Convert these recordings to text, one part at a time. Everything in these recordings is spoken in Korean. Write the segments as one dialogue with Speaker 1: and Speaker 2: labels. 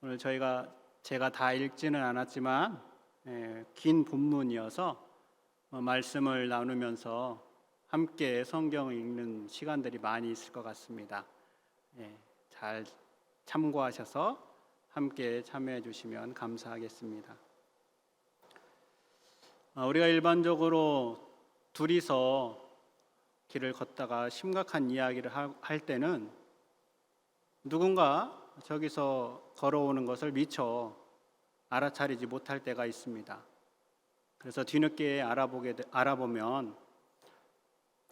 Speaker 1: 오늘 제가 다 읽지는 않았지만 긴 본문이어서 말씀을 나누면서 함께 성경을 읽는 시간들이 많이 있을 것 같습니다. 잘 참고하셔서 함께 참여해 주시면 감사하겠습니다. 우리가 일반적으로 둘이서 길을 걷다가 심각한 이야기를 할 때는 누군가 저기서 걸어오는 것을 미처 알아차리지 못할 때가 있습니다. 그래서 뒤늦게 알아보면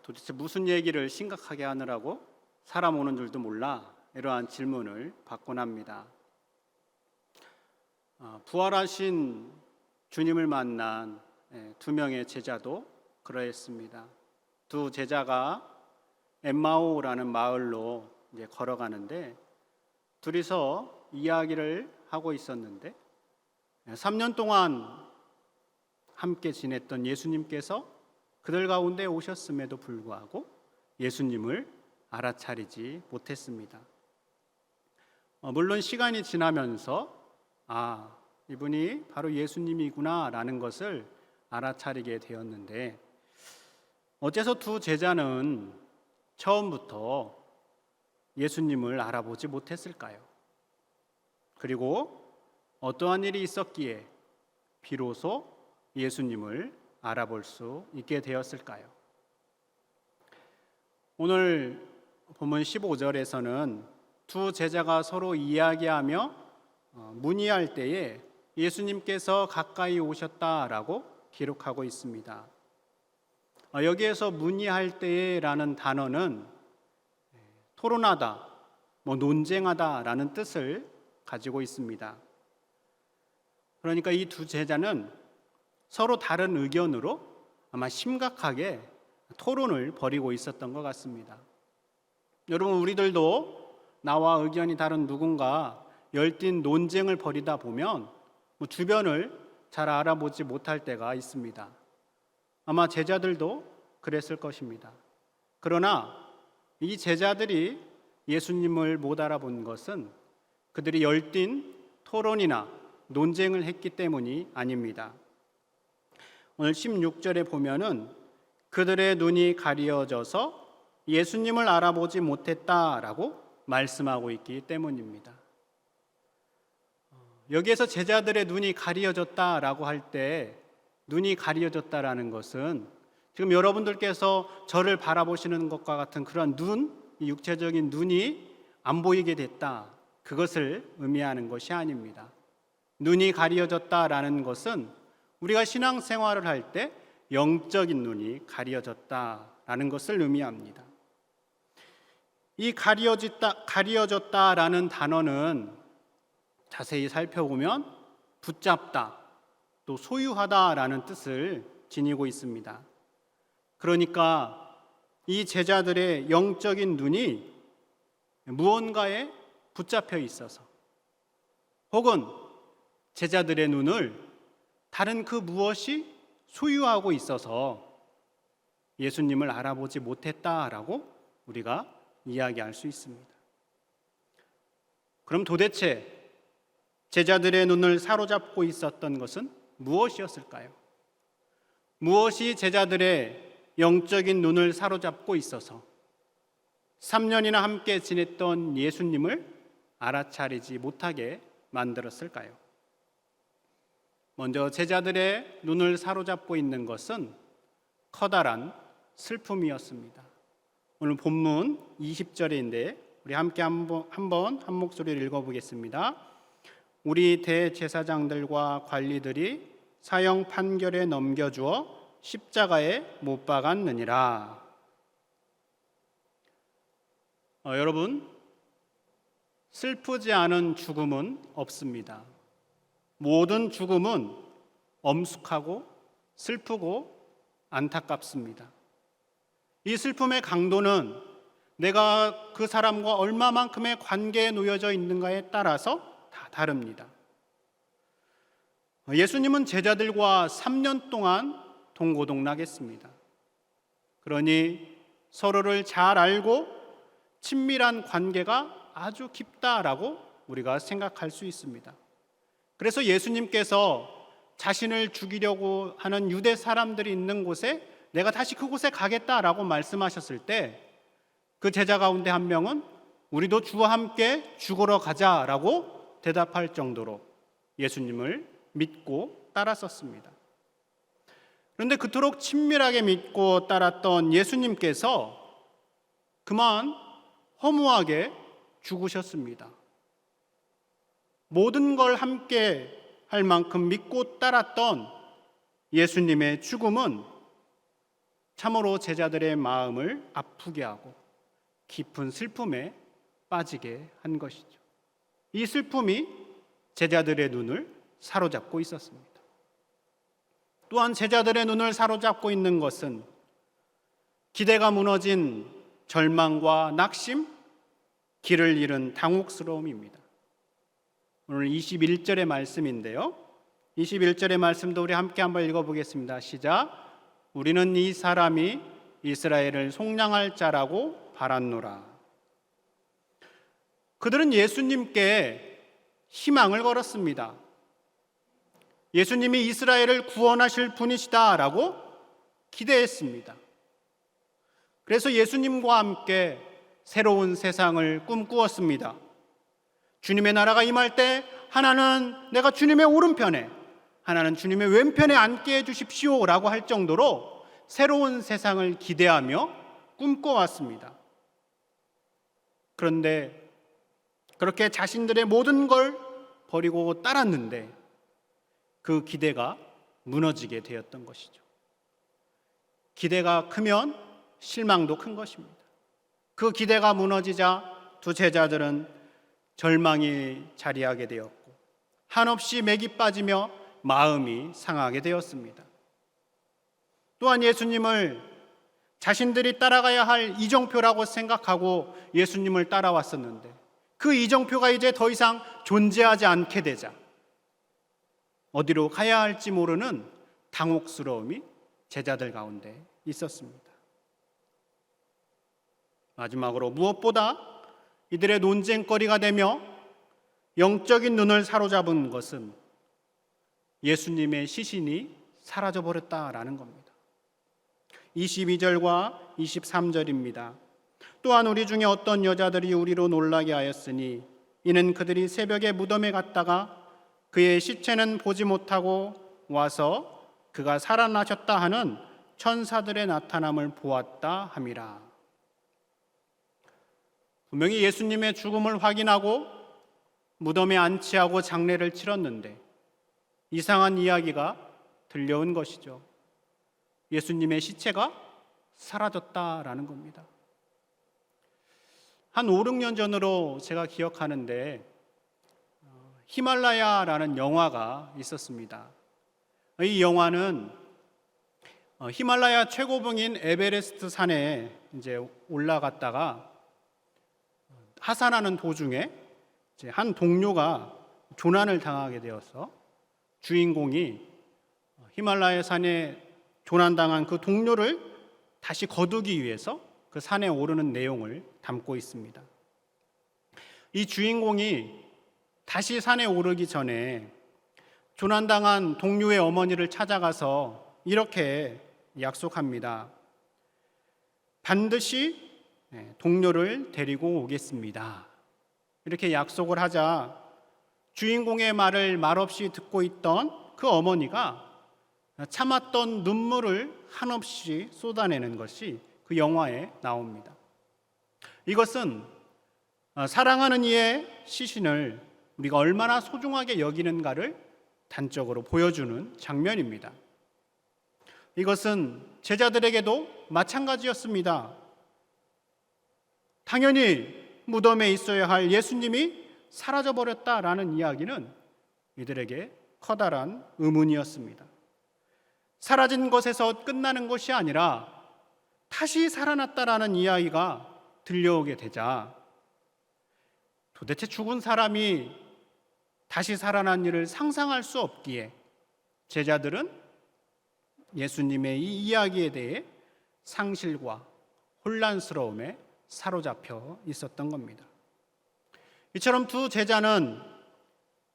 Speaker 1: 도대체 무슨 얘기를 심각하게 하느라고 사람 오는 줄도 몰라, 이러한 질문을 받곤 합니다. 부활하신 주님을 만난 두 명의 제자도 그러했습니다. 두 제자가 엠마오라는 마을로 이제 걸어가는데 둘이서 이야기를 하고 있었는데 3년 동안 함께 지냈던 예수님께서 그들 가운데 오셨음에도 불구하고 예수님을 알아차리지 못했습니다. 물론 시간이 지나면서 이분이 바로 예수님이구나 라는 것을 알아차리게 되었는데, 어째서 두 제자는 처음부터 예수님을 알아보지 못했을까요? 그리고 어떠한 일이 있었기에 비로소 예수님을 알아볼 수 있게 되었을까요? 오늘 본문 15절에서는 두 제자가 서로 이야기하며 문의할 때에 예수님께서 가까이 오셨다라고 기록하고 있습니다. 여기에서 문의할 때라는 단어는 토론하다, 논쟁하다라는 뜻을 가지고 있습니다. 그러니까 이 두 제자는 서로 다른 의견으로 아마 심각하게 토론을 벌이고 있었던 것 같습니다. 여러분, 우리들도 나와 의견이 다른 누군가 열띤 논쟁을 벌이다 보면 주변을 잘 알아보지 못할 때가 있습니다. 아마 제자들도 그랬을 것입니다. 그러나 이 제자들이 예수님을 못 알아본 것은 그들이 열띤 토론이나 논쟁을 했기 때문이 아닙니다. 오늘 16절에 보면은 그들의 눈이 가려져서 예수님을 알아보지 못했다라고 말씀하고 있기 때문입니다. 여기에서 제자들의 눈이 가려졌다라고 할 때 눈이 가려졌다라는 것은 지금 여러분들께서 저를 바라보시는 것과 같은 그런 육체적인 눈이 안 보이게 됐다, 그것을 의미하는 것이 아닙니다. 눈이 가려졌다라는 것은 우리가 신앙생활을 할 때 영적인 눈이 가려졌다라는 것을 의미합니다. 이 가려졌다라는 단어는 자세히 살펴보면 붙잡다, 또 소유하다라는 뜻을 지니고 있습니다. 그러니까 이 제자들의 영적인 눈이 무언가에 붙잡혀 있어서, 혹은 제자들의 눈을 다른 그 무엇이 소유하고 있어서 예수님을 알아보지 못했다라고 우리가 이야기할 수 있습니다. 그럼 도대체 제자들의 눈을 사로잡고 있었던 것은 무엇이었을까요? 무엇이 제자들의 영적인 눈을 사로잡고 있어서 3년이나 함께 지냈던 예수님을 알아차리지 못하게 만들었을까요? 먼저 제자들의 눈을 사로잡고 있는 것은 커다란 슬픔이었습니다. 오늘 본문 20절인데 우리 함께 한번 한 목소리를 읽어보겠습니다. 우리 대제사장들과 관리들이 사형 판결에 넘겨주어 십자가에 못 박았느니라. 여러분, 슬프지 않은 죽음은 없습니다. 모든 죽음은 엄숙하고 슬프고 안타깝습니다. 이 슬픔의 강도는 내가 그 사람과 얼마만큼의 관계에 놓여져 있는가에 따라서 다 다릅니다. 예수님은 제자들과 3년 동안 동고동락했습니다. 그러니 서로를 잘 알고 친밀한 관계가 아주 깊다라고 우리가 생각할 수 있습니다. 그래서 예수님께서 자신을 죽이려고 하는 유대 사람들이 있는 곳에 내가 다시 그곳에 가겠다라고 말씀하셨을 때 그 제자 가운데 한 명은 우리도 주와 함께 죽으러 가자라고 대답할 정도로 예수님을 믿고 따랐었습니다. 그런데 그토록 친밀하게 믿고 따랐던 예수님께서 그만 허무하게 죽으셨습니다. 모든 걸 함께 할 만큼 믿고 따랐던 예수님의 죽음은 참으로 제자들의 마음을 아프게 하고 깊은 슬픔에 빠지게 한 것이죠. 이 슬픔이 제자들의 눈을 사로잡고 있었습니다. 또한 제자들의 눈을 사로잡고 있는 것은 기대가 무너진 절망과 낙심, 길을 잃은 당혹스러움입니다. 오늘 21절의 말씀인데요. 21절의 말씀도 우리 함께 한번 읽어보겠습니다. 시작. 우리는 이 사람이 이스라엘을 속량할 자라고 바랐노라. 그들은 예수님께 희망을 걸었습니다. 예수님이 이스라엘을 구원하실 분이시다라고 기대했습니다. 그래서 예수님과 함께 새로운 세상을 꿈꾸었습니다. 주님의 나라가 임할 때 하나는 내가 주님의 오른편에, 하나는 주님의 왼편에 앉게 해주십시오라고 할 정도로 새로운 세상을 기대하며 꿈꿔왔습니다. 그런데 그렇게 자신들의 모든 걸 버리고 따랐는데 그 기대가 무너지게 되었던 것이죠. 기대가 크면 실망도 큰 것입니다. 그 기대가 무너지자 두 제자들은 절망이 자리하게 되었고 한없이 맥이 빠지며 마음이 상하게 되었습니다. 또한 예수님을 자신들이 따라가야 할 이정표라고 생각하고 예수님을 따라왔었는데 그 이정표가 이제 더 이상 존재하지 않게 되자 어디로 가야 할지 모르는 당혹스러움이 제자들 가운데 있었습니다. 마지막으로 무엇보다 이들의 논쟁거리가 되며 영적인 눈을 사로잡은 것은 예수님의 시신이 사라져버렸다라는 겁니다. 22절과 23절입니다. 또한 우리 중에 어떤 여자들이 우리로 놀라게 하였으니 이는 그들이 새벽에 무덤에 갔다가 그의 시체는 보지 못하고 와서 그가 살아나셨다 하는 천사들의 나타남을 보았다 함이라. 분명히 예수님의 죽음을 확인하고 무덤에 안치하고 장례를 치렀는데 이상한 이야기가 들려온 것이죠. 예수님의 시체가 사라졌다라는 겁니다. 한 5, 6년 전으로 제가 기억하는데 히말라야라는 영화가 있었습니다. 이 영화는 히말라야 최고봉인 에베레스트 산에 이제 올라갔다가 하산하는 도중에 이제 한 동료가 조난을 당하게 되어서 주인공이 히말라야 산에 조난당한 그 동료를 다시 거두기 위해서 그 산에 오르는 내용을 담고 있습니다. 이 주인공이 다시 산에 오르기 전에 조난당한 동료의 어머니를 찾아가서 이렇게 약속합니다. 반드시 동료를 데리고 오겠습니다. 이렇게 약속을 하자 주인공의 말을 말없이 듣고 있던 그 어머니가 참았던 눈물을 한없이 쏟아내는 것이 그 영화에 나옵니다. 이것은 사랑하는 이의 시신을 우리가 얼마나 소중하게 여기는가를 단적으로 보여주는 장면입니다. 이것은 제자들에게도 마찬가지였습니다. 당연히 무덤에 있어야 할 예수님이 사라져버렸다라는 이야기는 이들에게 커다란 의문이었습니다. 사라진 것에서 끝나는 것이 아니라 다시 살아났다라는 이야기가 들려오게 되자 도대체 죽은 사람이 다시 살아난 일을 상상할 수 없기에 제자들은 예수님의 이 이야기에 대해 상실과 혼란스러움에 사로잡혀 있었던 겁니다. 이처럼 두 제자는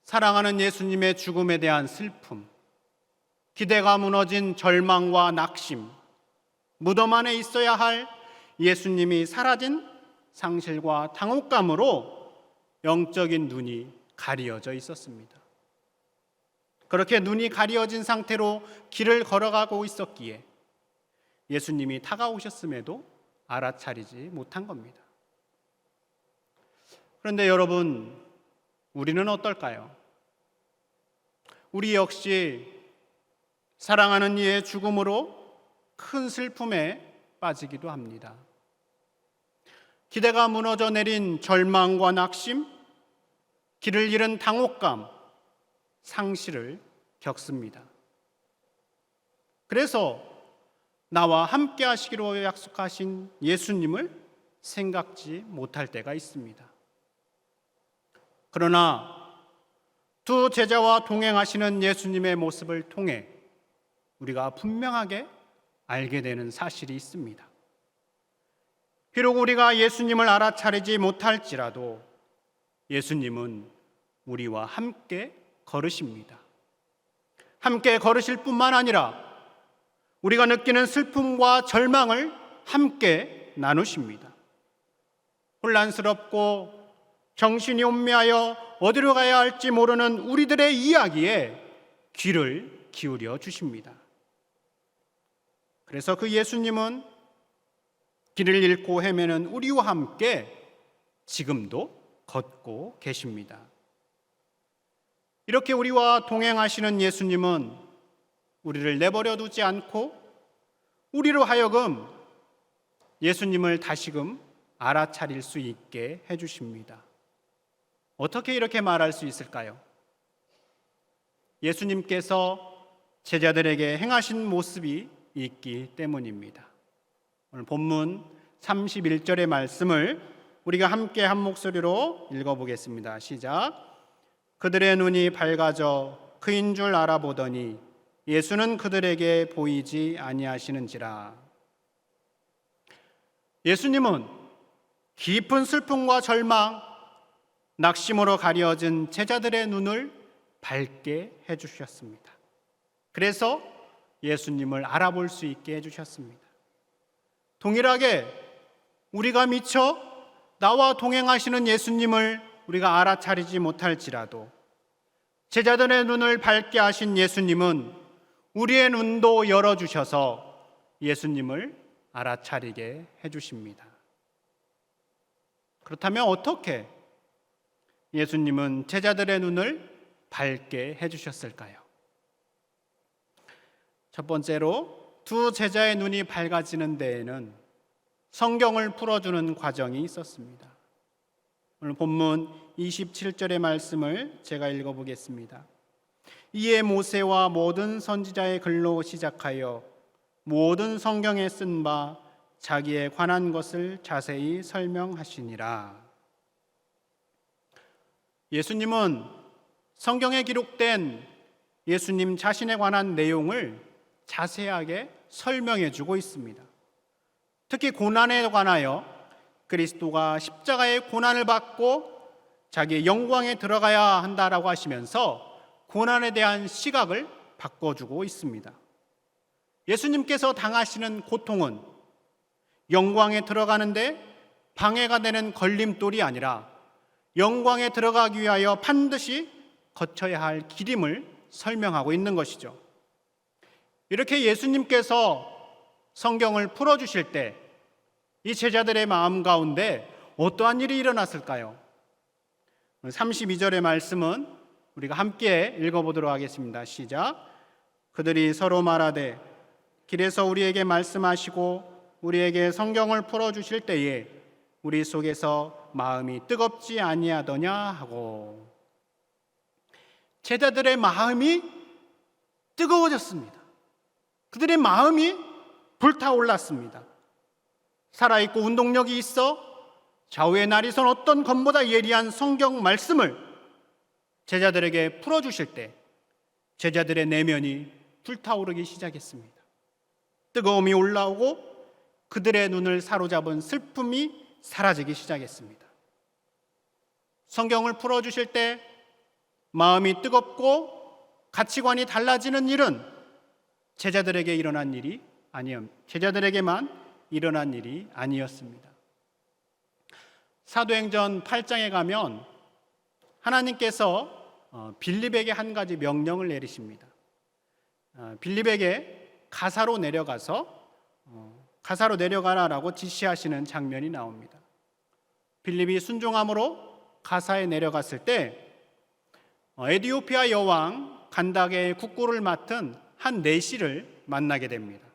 Speaker 1: 사랑하는 예수님의 죽음에 대한 슬픔, 기대가 무너진 절망과 낙심, 무덤 안에 있어야 할 예수님이 사라진 상실과 당혹감으로 영적인 눈이 가리어져 있었습니다. 그렇게 눈이 가리어진 상태로 길을 걸어가고 있었기에 예수님이 다가오셨음에도 알아차리지 못한 겁니다. 그런데 여러분, 우리는 어떨까요? 우리 역시 사랑하는 이의 죽음으로 큰 슬픔에 빠지기도 합니다. 기대가 무너져 내린 절망과 낙심, 길을 잃은 당혹감, 상실을 겪습니다. 그래서 나와 함께 하시기로 약속하신 예수님을 생각지 못할 때가 있습니다. 그러나 두 제자와 동행하시는 예수님의 모습을 통해 우리가 분명하게 알게 되는 사실이 있습니다. 비록 우리가 예수님을 알아차리지 못할지라도 예수님은 우리와 함께 걸으십니다. 함께 걸으실 뿐만 아니라 우리가 느끼는 슬픔과 절망을 함께 나누십니다. 혼란스럽고 정신이 혼미하여 어디로 가야 할지 모르는 우리들의 이야기에 귀를 기울여 주십니다. 그래서 그 예수님은 길을 잃고 헤매는 우리와 함께 지금도 걷고 계십니다. 이렇게 우리와 동행하시는 예수님은 우리를 내버려 두지 않고 우리로 하여금 예수님을 다시금 알아차릴 수 있게 해주십니다. 어떻게 이렇게 말할 수 있을까요? 예수님께서 제자들에게 행하신 모습이 있기 때문입니다. 오늘 본문 31절의 말씀을 우리가 함께 한 목소리로 읽어보겠습니다. 시작. 그들의 눈이 밝아져 그인 줄 알아보더니 예수는 그들에게 보이지 아니하시는지라. 예수님은 깊은 슬픔과 절망, 낙심으로 가려진 제자들의 눈을 밝게 해주셨습니다. 그래서 예수님을 알아볼 수 있게 해주셨습니다. 동일하게 우리가 미처 나와 동행하시는 예수님을 우리가 알아차리지 못할지라도 제자들의 눈을 밝게 하신 예수님은 우리의 눈도 열어주셔서 예수님을 알아차리게 해주십니다. 그렇다면 어떻게 예수님은 제자들의 눈을 밝게 해주셨을까요? 첫 번째로 두 제자의 눈이 밝아지는 데에는 성경을 풀어주는 과정이 있었습니다. 오늘 본문 27절의 말씀을 제가 읽어보겠습니다. 이에 모세와 모든 선지자의 글로 시작하여 모든 성경에 쓴 바 자기에 관한 것을 자세히 설명하시니라. 예수님은 성경에 기록된 예수님 자신에 관한 내용을 자세하게 설명해 주고 있습니다. 특히 고난에 관하여 그리스도가 십자가의 고난을 받고 자기의 영광에 들어가야 한다라고 하시면서 고난에 대한 시각을 바꿔주고 있습니다. 예수님께서 당하시는 고통은 영광에 들어가는데 방해가 되는 걸림돌이 아니라 영광에 들어가기 위하여 반드시 거쳐야 할 길임을 설명하고 있는 것이죠. 이렇게 예수님께서 성경을 풀어주실 때 이 제자들의 마음 가운데 어떠한 일이 일어났을까요? 32절의 말씀은 우리가 함께 읽어보도록 하겠습니다. 시작. 그들이 서로 말하되 길에서 우리에게 말씀하시고 우리에게 성경을 풀어주실 때에 우리 속에서 마음이 뜨겁지 아니하더냐 하고. 제자들의 마음이 뜨거워졌습니다. 그들의 마음이 불타올랐습니다. 살아있고 운동력이 있어 좌우의 날이 선 어떤 것보다 예리한 성경 말씀을 제자들에게 풀어주실 때 제자들의 내면이 불타오르기 시작했습니다. 뜨거움이 올라오고 그들의 눈을 사로잡은 슬픔이 사라지기 시작했습니다. 성경을 풀어주실 때 마음이 뜨겁고 가치관이 달라지는 일은 제자들에게만 일어난 일이 아니었습니다. 사도행전 8장에 가면 하나님께서 빌립에게 한 가지 명령을 내리십니다. 빌립에게 가사로 내려가라라고 지시하시는 장면이 나옵니다. 빌립이 순종함으로 가사에 내려갔을 때 에디오피아 여왕 간다게의 국구를 맡은 한 내시를 만나게 됩니다.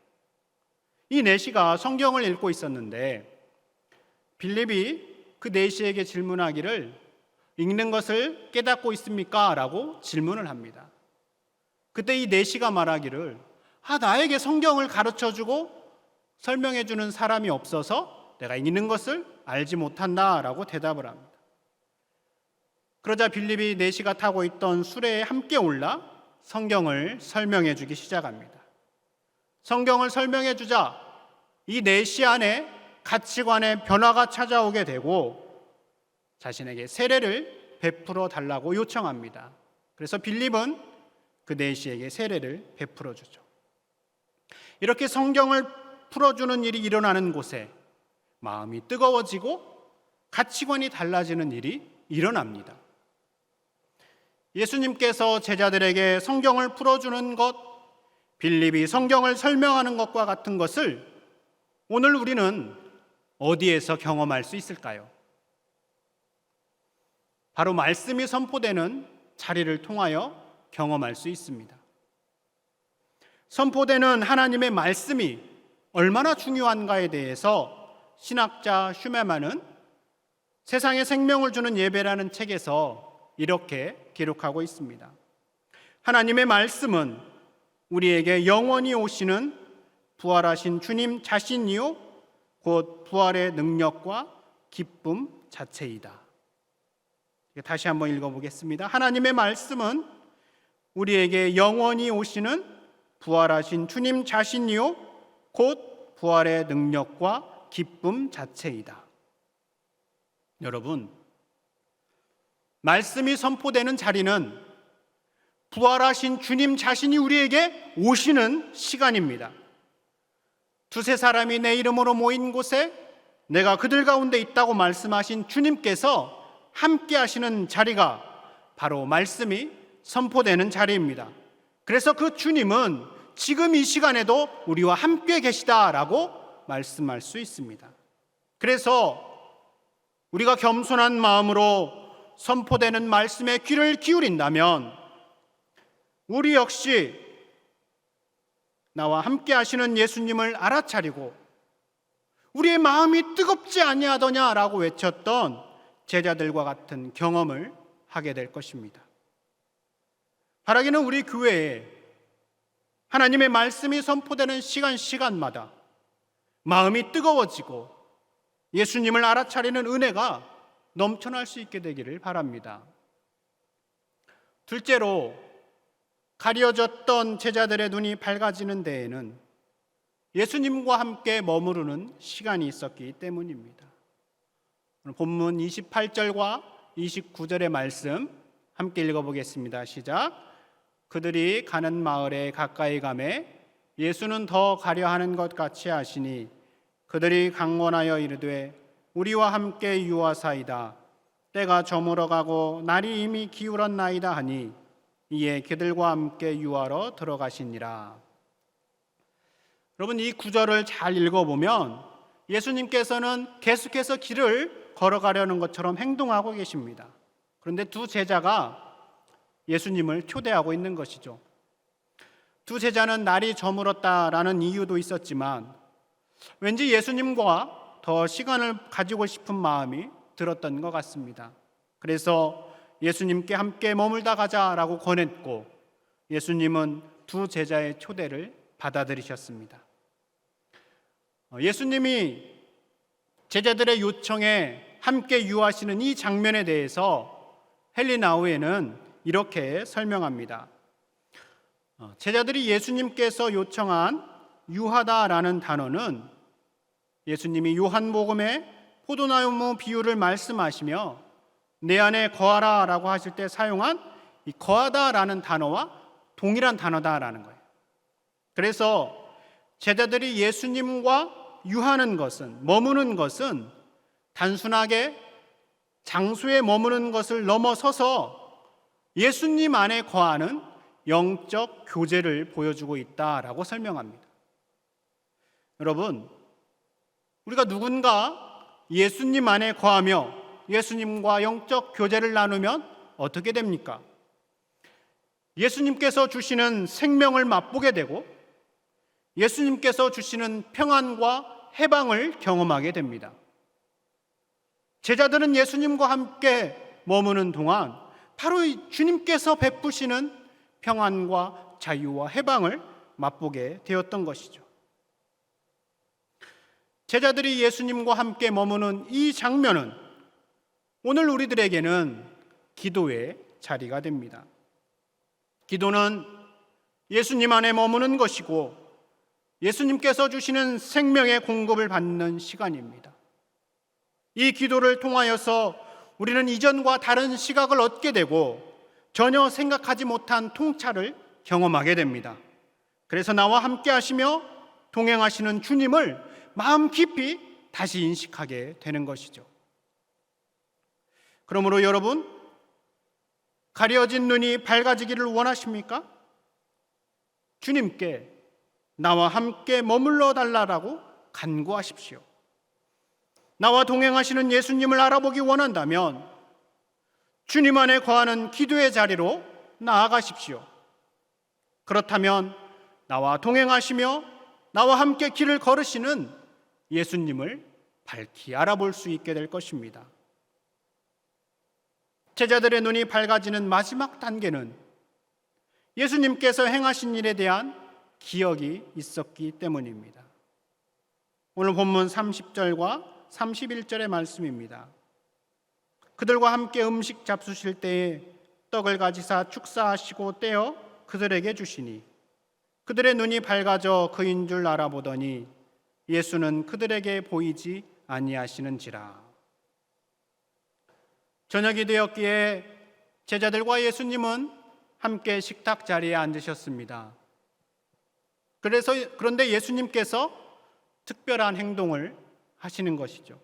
Speaker 1: 이 내시가 성경을 읽고 있었는데 빌립이 그 내시에게 질문하기를 읽는 것을 깨닫고 있습니까? 라고 질문을 합니다. 그때 이 내시가 말하기를 나에게 성경을 가르쳐주고 설명해주는 사람이 없어서 내가 읽는 것을 알지 못한다 라고 대답을 합니다. 그러자 빌립이 내시가 타고 있던 수레에 함께 올라 성경을 설명해 주기 시작합니다. 성경을 설명해 주자 이 내시 안에 가치관의 변화가 찾아오게 되고 자신에게 세례를 베풀어 달라고 요청합니다. 그래서 빌립은 그 내시에게 세례를 베풀어 주죠. 이렇게 성경을 풀어주는 일이 일어나는 곳에 마음이 뜨거워지고 가치관이 달라지는 일이 일어납니다. 예수님께서 제자들에게 성경을 풀어주는 것, 빌립이 성경을 설명하는 것과 같은 것을 오늘 우리는 어디에서 경험할 수 있을까요? 바로 말씀이 선포되는 자리를 통하여 경험할 수 있습니다. 선포되는 하나님의 말씀이 얼마나 중요한가에 대해서 신학자 슈메만은 세상에 생명을 주는 예배라는 책에서 이렇게 기록하고 있습니다. 하나님의 말씀은 우리에게 영원히 오시는 부활하신 주님 자신이요 곧 부활의 능력과 기쁨 자체이다. 다시 한번 읽어보겠습니다. 하나님의 말씀은 우리에게 영원히 오시는 부활하신 주님 자신이요 곧 부활의 능력과 기쁨 자체이다. 여러분, 말씀이 선포되는 자리는 부활하신 주님 자신이 우리에게 오시는 시간입니다. 두세 사람이 내 이름으로 모인 곳에 내가 그들 가운데 있다고 말씀하신 주님께서 함께 하시는 자리가 바로 말씀이 선포되는 자리입니다. 그래서 그 주님은 지금 이 시간에도 우리와 함께 계시다라고 말씀할 수 있습니다. 그래서 우리가 겸손한 마음으로 선포되는 말씀에 귀를 기울인다면 우리 역시 나와 함께 하시는 예수님을 알아차리고 우리의 마음이 뜨겁지 아니하더냐라고 외쳤던 제자들과 같은 경험을 하게 될 것입니다. 바라기는 우리 교회에 하나님의 말씀이 선포되는 시간마다 마음이 뜨거워지고 예수님을 알아차리는 은혜가 넘쳐날 수 있게 되기를 바랍니다. 둘째로, 가려졌던 제자들의 눈이 밝아지는 데에는 예수님과 함께 머무르는 시간이 있었기 때문입니다. 본문 28절과 29절의 말씀 함께 읽어보겠습니다. 시작. 그들이 가는 마을에 가까이 가매 예수는 더 가려하는 것 같이 하시니 그들이 강권하여 이르되 우리와 함께 유하사이다. 때가 저물어가고 날이 이미 기울었나이다 하니 이에 그들과 함께 유하러 들어가시니라. 여러분, 이 구절을 잘 읽어보면 예수님께서는 계속해서 길을 걸어가려는 것처럼 행동하고 계십니다. 그런데 두 제자가 예수님을 초대하고 있는 것이죠. 두 제자는 날이 저물었다라는 이유도 있었지만 왠지 예수님과 더 시간을 가지고 싶은 마음이 들었던 것 같습니다. 그래서 예수님께 함께 머물다 가자라고 권했고 예수님은 두 제자의 초대를 받아들이셨습니다. 예수님이 제자들의 요청에 함께 유하시는 이 장면에 대해서 헨리 나우에는 이렇게 설명합니다. 제자들이 예수님께서 요청한 유하다라는 단어는 예수님이 요한복음의 포도나무 비유를 말씀하시며 내 안에 거하라라고 하실 때 사용한 이 거하다라는 단어와 동일한 단어다라는 거예요. 그래서 제자들이 예수님과 유하는 것은, 머무는 것은 단순하게 장소에 머무는 것을 넘어서서 예수님 안에 거하는 영적 교제를 보여주고 있다라고 설명합니다. 여러분, 우리가 누군가 예수님 안에 거하며 예수님과 영적 교제를 나누면 어떻게 됩니까? 예수님께서 주시는 생명을 맛보게 되고 예수님께서 주시는 평안과 해방을 경험하게 됩니다. 제자들은 예수님과 함께 머무는 동안 바로 주님께서 베푸시는 평안과 자유와 해방을 맛보게 되었던 것이죠. 제자들이 예수님과 함께 머무는 이 장면은 오늘 우리들에게는 기도의 자리가 됩니다. 기도는 예수님 안에 머무는 것이고 예수님께서 주시는 생명의 공급을 받는 시간입니다. 이 기도를 통하여서 우리는 이전과 다른 시각을 얻게 되고 전혀 생각하지 못한 통찰을 경험하게 됩니다. 그래서 나와 함께 하시며 동행하시는 주님을 마음 깊이 다시 인식하게 되는 것이죠. 그러므로 여러분, 가려진 눈이 밝아지기를 원하십니까? 주님께 나와 함께 머물러 달라고 간구하십시오. 나와 동행하시는 예수님을 알아보기 원한다면 주님 안에 거하는 기도의 자리로 나아가십시오. 그렇다면 나와 동행하시며 나와 함께 길을 걸으시는 예수님을 밝히 알아볼 수 있게 될 것입니다. 제자들의 눈이 밝아지는 마지막 단계는 예수님께서 행하신 일에 대한 기억이 있었기 때문입니다. 오늘 본문 30절과 31절의 말씀입니다. 그들과 함께 음식 잡수실 때에 떡을 가지사 축사하시고 떼어 그들에게 주시니 그들의 눈이 밝아져 그인 줄 알아보더니 예수는 그들에게 보이지 아니하시는지라. 저녁이 되었기에 제자들과 예수님은 함께 식탁 자리에 앉으셨습니다. 그런데 예수님께서 특별한 행동을 하시는 것이죠.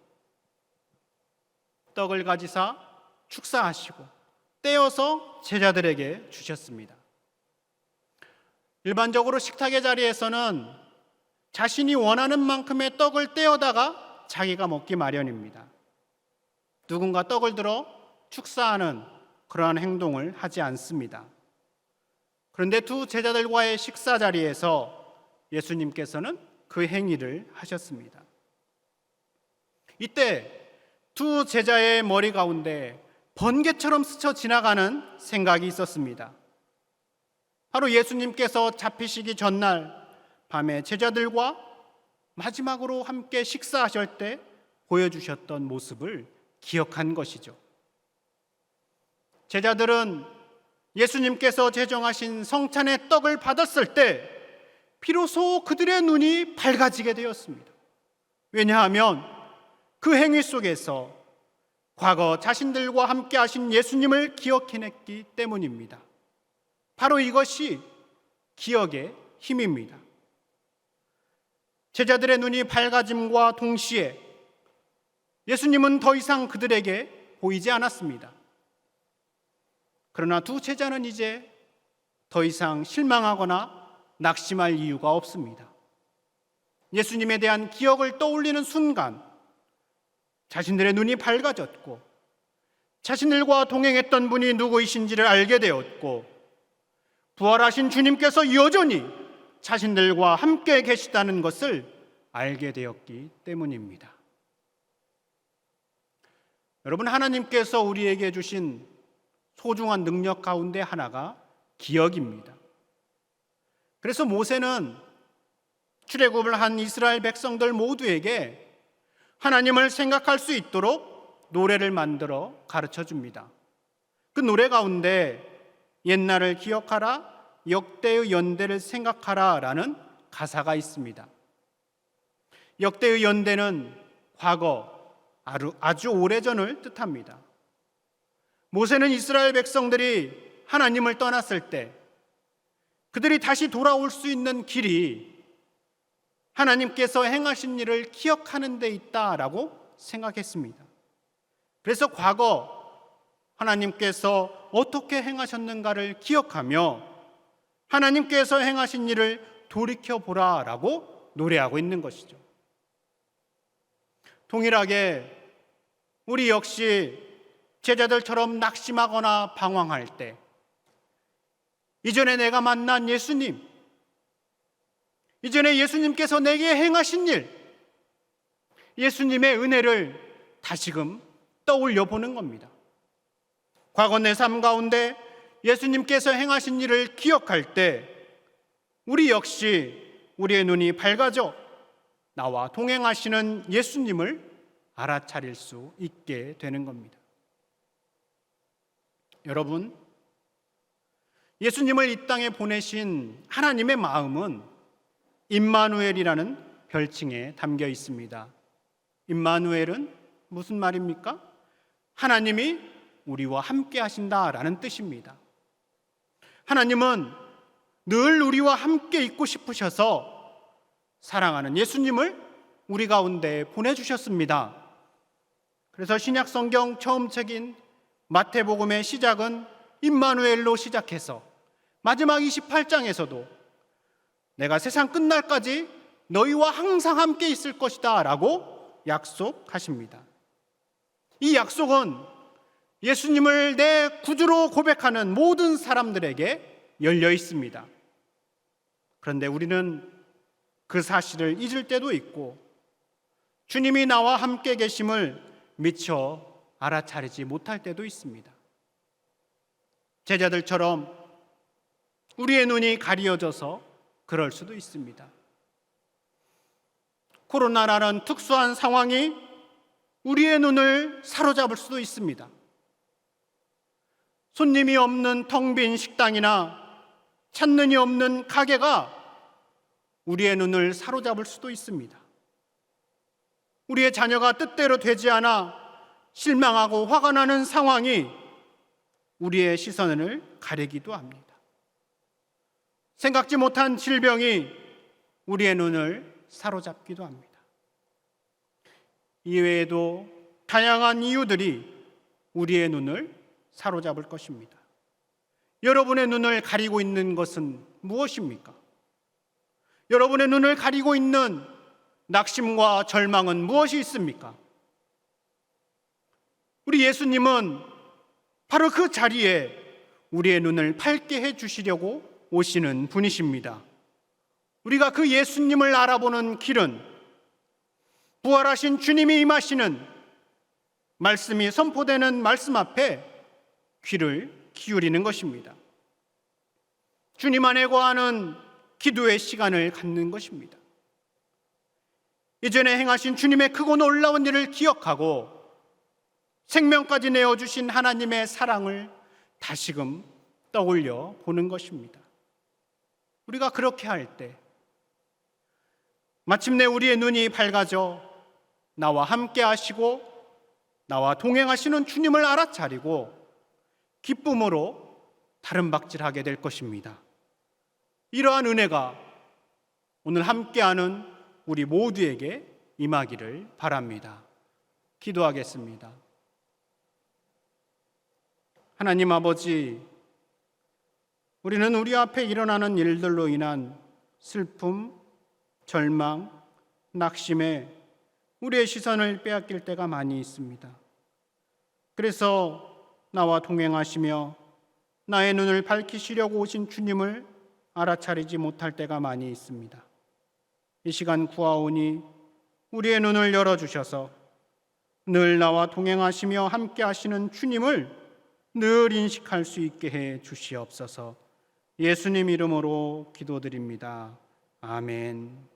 Speaker 1: 떡을 가지사 축사하시고 떼어서 제자들에게 주셨습니다. 일반적으로 식탁의 자리에서는 자신이 원하는 만큼의 떡을 떼어다가 자기가 먹기 마련입니다. 누군가 떡을 들어 축사하는 그러한 행동을 하지 않습니다. 그런데 두 제자들과의 식사 자리에서 예수님께서는 그 행위를 하셨습니다. 이때 두 제자의 머리 가운데 번개처럼 스쳐 지나가는 생각이 있었습니다. 바로 예수님께서 잡히시기 전날 밤에 제자들과 마지막으로 함께 식사하실 때 보여주셨던 모습을 기억한 것이죠. 제자들은 예수님께서 제정하신 성찬의 떡을 받았을 때 비로소 그들의 눈이 밝아지게 되었습니다. 왜냐하면 그 행위 속에서 과거 자신들과 함께 하신 예수님을 기억해냈기 때문입니다. 바로 이것이 기억의 힘입니다. 제자들의 눈이 밝아짐과 동시에 예수님은 더 이상 그들에게 보이지 않았습니다. 그러나 두 제자는 이제 더 이상 실망하거나 낙심할 이유가 없습니다. 예수님에 대한 기억을 떠올리는 순간 자신들의 눈이 밝아졌고 자신들과 동행했던 분이 누구이신지를 알게 되었고 부활하신 주님께서 여전히 자신들과 함께 계시다는 것을 알게 되었기 때문입니다. 여러분, 하나님께서 우리에게 주신 소중한 능력 가운데 하나가 기억입니다. 그래서 모세는 출애굽을 한 이스라엘 백성들 모두에게 하나님을 생각할 수 있도록 노래를 만들어 가르쳐 줍니다. 그 노래 가운데 옛날을 기억하라, 역대의 연대를 생각하라 라는 가사가 있습니다. 역대의 연대는 과거, 아주 오래전을 뜻합니다. 모세는 이스라엘 백성들이 하나님을 떠났을 때 그들이 다시 돌아올 수 있는 길이 하나님께서 행하신 일을 기억하는 데 있다라고 생각했습니다. 그래서 과거 하나님께서 어떻게 행하셨는가를 기억하며 하나님께서 행하신 일을 돌이켜보라라고 노래하고 있는 것이죠. 동일하게 우리 역시 제자들처럼 낙심하거나 방황할 때 이전에 내가 만난 예수님, 이전에 예수님께서 내게 행하신 일, 예수님의 은혜를 다시금 떠올려 보는 겁니다. 과거 내 삶 가운데 예수님께서 행하신 일을 기억할 때 우리 역시 우리의 눈이 밝아져 나와 동행하시는 예수님을 알아차릴 수 있게 되는 겁니다. 여러분, 예수님을 이 땅에 보내신 하나님의 마음은 임마누엘이라는 별칭에 담겨 있습니다. 임마누엘은 무슨 말입니까? 하나님이 우리와 함께 하신다라는 뜻입니다. 하나님은 늘 우리와 함께 있고 싶으셔서 사랑하는 예수님을 우리 가운데 보내주셨습니다. 그래서 신약 성경 처음 책인 마태복음의 시작은 임마누엘로 시작해서 마지막 28장에서도 내가 세상 끝날까지 너희와 항상 함께 있을 것이다 라고 약속하십니다. 이 약속은 예수님을 내 구주로 고백하는 모든 사람들에게 열려 있습니다. 그런데 우리는 그 사실을 잊을 때도 있고 주님이 나와 함께 계심을 미처 알아차리지 못할 때도 있습니다. 제자들처럼 우리의 눈이 가려져서 그럴 수도 있습니다. 코로나라는 특수한 상황이 우리의 눈을 사로잡을 수도 있습니다. 손님이 없는 텅 빈 식당이나 찾는이 없는 가게가 우리의 눈을 사로잡을 수도 있습니다. 우리의 자녀가 뜻대로 되지 않아 실망하고 화가 나는 상황이 우리의 시선을 가리기도 합니다. 생각지 못한 질병이 우리의 눈을 사로잡기도 합니다. 이외에도 다양한 이유들이 우리의 눈을 사로잡을 것입니다. 여러분의 눈을 가리고 있는 것은 무엇입니까? 여러분의 눈을 가리고 있는 낙심과 절망은 무엇이 있습니까? 우리 예수님은 바로 그 자리에 우리의 눈을 밝게 해주시려고 오시는 분이십니다. 우리가 그 예수님을 알아보는 길은 부활하신 주님이 임하시는 말씀이 선포되는 말씀 앞에 귀를 기울이는 것입니다. 주님 안에 거하는 기도의 시간을 갖는 것입니다. 이전에 행하신 주님의 크고 놀라운 일을 기억하고 생명까지 내어주신 하나님의 사랑을 다시금 떠올려 보는 것입니다. 우리가 그렇게 할 때 마침내 우리의 눈이 밝아져 나와 함께 하시고 나와 동행하시는 주님을 알아차리고 기쁨으로 다름박질하게 될 것입니다. 이러한 은혜가 오늘 함께하는 우리 모두에게 임하기를 바랍니다. 기도하겠습니다. 하나님 아버지, 우리는 우리 앞에 일어나는 일들로 인한 슬픔, 절망, 낙심에 우리의 시선을 빼앗길 때가 많이 있습니다. 그래서 나와 동행하시며 나의 눈을 밝히시려고 오신 주님을 알아차리지 못할 때가 많이 있습니다. 이 시간 구하오니 우리의 눈을 열어주셔서 늘 나와 동행하시며 함께 하시는 주님을 늘 인식할 수 있게 해 주시옵소서. 예수님 이름으로 기도드립니다. 아멘.